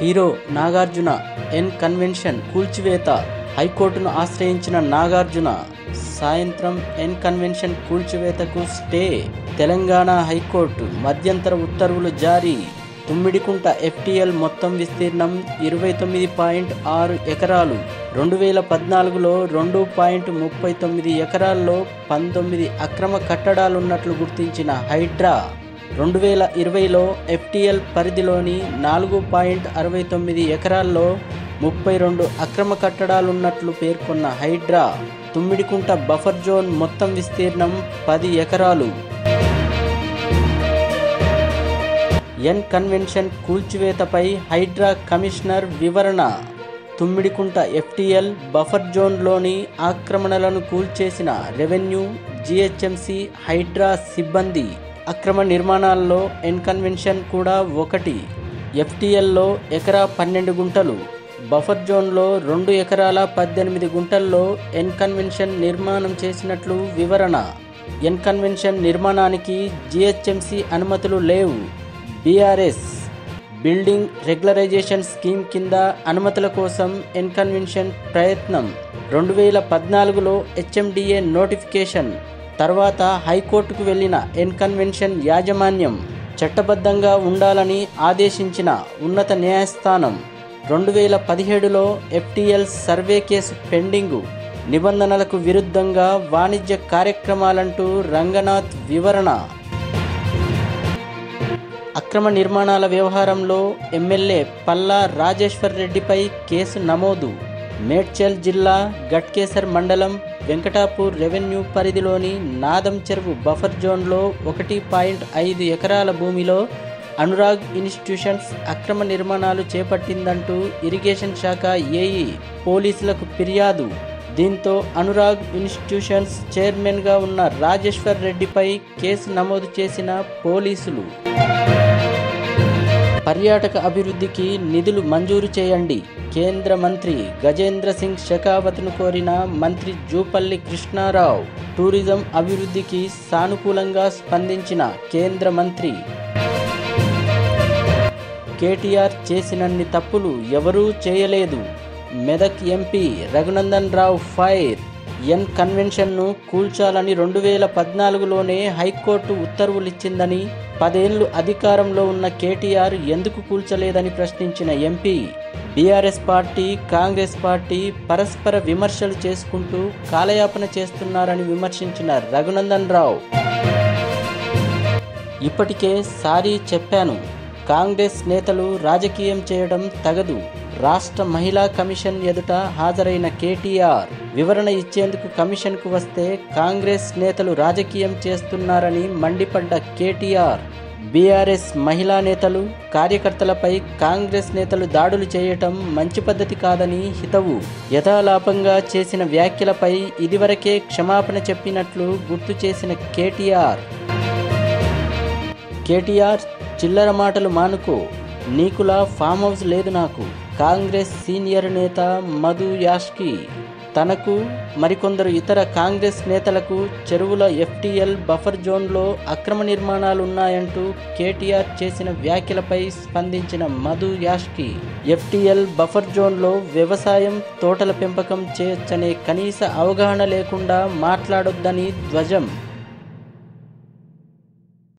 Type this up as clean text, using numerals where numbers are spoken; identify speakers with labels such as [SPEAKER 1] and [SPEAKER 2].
[SPEAKER 1] Hero Nagarjuna N convention కూల్చివేత. హైకోర్టును ఆశ్రయించిన నాగార్జున సాయంత్రం ఎన్ కన్వెన్షన్ కూల్చివేతకు స్టే. తెలంగాణ హైకోర్టు మధ్యంతర ఉత్తర్వులు జారీ. తుమ్మిడికుంట FTL మొత్తం విస్తీర్ణం 29.6 ఎకరాలు. 2014లో 2.39 ఎకరాల్లో 19 అక్రమ కట్టడాలున్నట్లు గుర్తించిన హైడ్రా 2020లో FTL పరిధిలోని 4.69 ఎకరాల్లో 32 అక్రమ కట్టడాలున్నట్లు పేర్కొన్న హైడ్రా తుమ్మిడికుంట బఫర్ జోన్ మొత్తం విస్తీర్ణం 10 ఎకరాలు. ఎన్ కన్వెన్షన్ కూల్చివేతపై హైడ్రా కమిషనర్ వివరణ. తుమ్మిడికుంట FTL బఫర్ జోన్లోని ఆక్రమణలను కూల్చేసిన రెవెన్యూ, GHMC, హైడ్రా సిబ్బంది. అక్రమ నిర్మాణాల్లో ఎన్ కన్వెన్షన్ కూడా ఒకటి. FTLలో ఎకరా 12 గుంటలు, బఫర్ జోన్లో 2 ఎకరాల 18 గుంటల్లో ఎన్ కన్వెన్షన్ నిర్మాణం చేసినట్లు వివరణ. ఎన్ కన్వెన్షన్ నిర్మాణానికి GHMC అనుమతులు లేవు. BRS బిల్డింగ్ రెగ్యులరైజేషన్ స్కీమ్ కింద అనుమతుల కోసం ఎన్ కన్వెన్షన్ ప్రయత్నం. 2014లో HMDA నోటిఫికేషన్ తర్వాత హైకోర్టుకు వెళ్లిన ఎన్ కన్వెన్షన్ యాజమాన్యం చట్టబద్ధంగా ఉండాలని ఆదేశించిన ఉన్నత న్యాయస్థానం 2017లో FTL సర్వే కేసు పెండింగు. నిబంధనలకు విరుద్ధంగా వాణిజ్య కార్యక్రమాలంటూ రంగనాథ్ వివరణ. అక్రమ నిర్మాణాల వ్యవహారంలో ఎమ్మెల్యే పల్లా రాజేశ్వర్ రెడ్డిపై కేసు నమోదు. మేడ్చల్ జిల్లా గట్కేసర్ మండలం వెంకటాపూర్ రెవెన్యూ పరిధిలోని నాదం చెరువు బఫర్ జోన్లో 1.5 ఎకరాల భూమిలో అనురాగ్ ఇన్స్టిట్యూషన్స్ అక్రమ నిర్మాణాలు చేపట్టిందంటూ ఇరిగేషన్ శాఖ ఏఈ పోలీసులకు ఫిర్యాదు. దీంతో అనురాగ్ ఇన్స్టిట్యూషన్స్ చైర్మన్గా ఉన్న రాజేశ్వర్ రెడ్డిపై కేసు నమోదు చేసిన పోలీసులు. పర్యాటక అభివృద్ధికి నిధులు మంజూరు చేయండి. కేంద్ర మంత్రి గజేంద్ర సింగ్ షెకావత్ను కోరిన మంత్రి జూపల్లి కృష్ణారావు. టూరిజం అభివృద్ధికి సానుకూలంగా స్పందించిన కేంద్ర మంత్రి. కేటీఆర్ చేసినన్ని తప్పులు ఎవరూ చేయలేదు. Medak MP Raghunandan Rao fire. ఎన్ కన్వెన్షన్ను కూల్చాలని 2014లోనే హైకోర్టు ఉత్తర్వులిచ్చిందని 10 ఏళ్లు అధికారంలో ఉన్న కేటీఆర్ ఎందుకు కూల్చలేదని ప్రశ్నించిన MP. BRS party, Congress party పరస్పర విమర్శలు చేసుకుంటూ కాలయాపన చేస్తున్నారని విమర్శించిన రఘునందన్ రావు. ఇప్పటికే సారీ చెప్పాను. కాంగ్రెస్ నేతలు రాజకీయం చేయడం తగదు. రాష్ట్ర మహిళా కమిషన్ ఎదుట హాజరైన కేటీఆర్ వివరణ ఇచ్చేందుకు కమిషన్కు వస్తే కాంగ్రెస్ నేతలు రాజకీయం చేస్తున్నారని మండిపడ్డ కేటీఆర్. BRS మహిళా నేతలు, కార్యకర్తలపై కాంగ్రెస్ నేతలు దాడులు చేయటం మంచి పద్ధతి కాదని హితవు. యథాలాపంగా చేసిన వ్యాఖ్యలపై ఇదివరకే క్షమాపణ చెప్పినట్లు గుర్తు చేసిన కేటీఆర్ చిల్లర మాటలు మానుకో, నీకులా ఫామ్ హౌస్ లేదు నాకు. కాంగ్రెస్ సీనియర్ నేత మధు యాష్కి తనకు మరికొందరు ఇతర కాంగ్రెస్ నేతలకు చెరువుల FTL బఫర్ జోన్లో అక్రమ నిర్మాణాలున్నాయంటూ కేటీఆర్ చేసిన వ్యాఖ్యలపై స్పందించిన మధు యాష్కి FTL బఫర్ జోన్లో వ్యవసాయం, తోటల పెంపకం చేయొచ్చనే కనీస అవగాహన లేకుండా మాట్లాడొద్దని ధ్వజం.